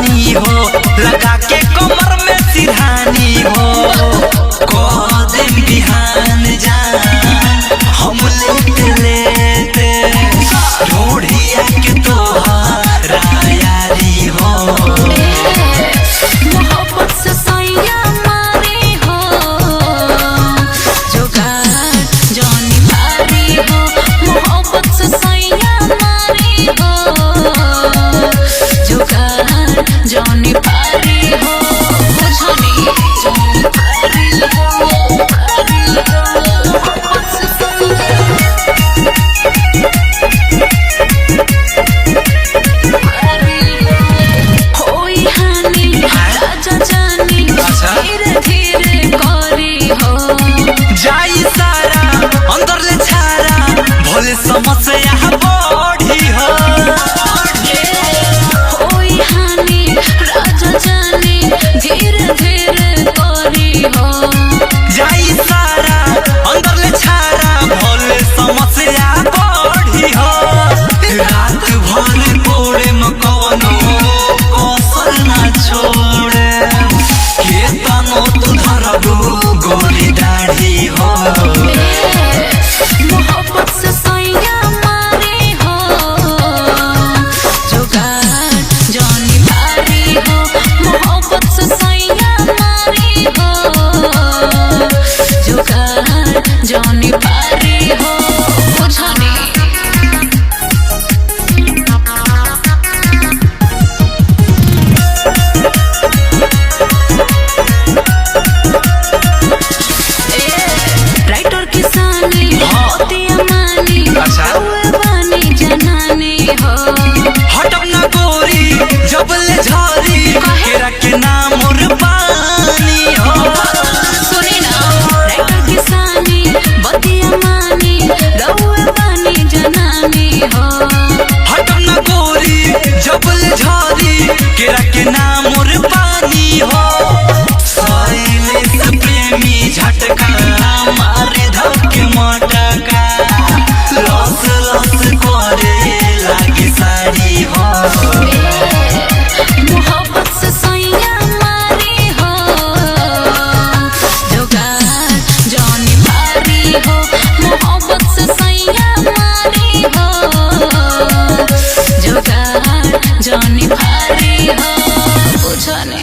लगा के कमर में सिरहानी हो दिन बिहान जान हम लेते ढूंढिया के तोहरा यारी हो मोहब्बत से सैया मारी हो जोगार जानी भारी हो मोहब्बत से सैया मारी हो जोगार जानी भारी हो बुझानी जानी भारी हो मोहब्बत से धीरे धीरे करी हो जाई सारा अंदर ले छारा भोले समस्या बढ़ी हो होई हानि राजा जानी धीरे धीरे करी हो जाई सारा अंदर ले छारा भोले समस्या बढ़ी हो रात भर कोड़े में कवनो कसर ना छोड़े केतनो तू धरबू गोली दाढ़ी हो मोहब्बत से सैया मारी हो जोगार जानी भारी हो मोहब्बत से सैया मारी हो जोगार जानी भारी हो बुझानी हटब ना गोरी जब ले झारी केरा के नाम और पानी हो सुनी ना राइटर किसानी बतिया मानी रउआ पानी जनानी हो हटब ना गोरी जब ले झारी केरा के नाम और पानी हो साइलेंस प्रेमी झटका मारे धक्के मटका लस लस करे लागे साड़ी हो मोहब्बत से सैया मारी हो जोगार जानी भारी हो मोहब्बत से सैया मारी हो जोगार जानी भारी हो बुझाने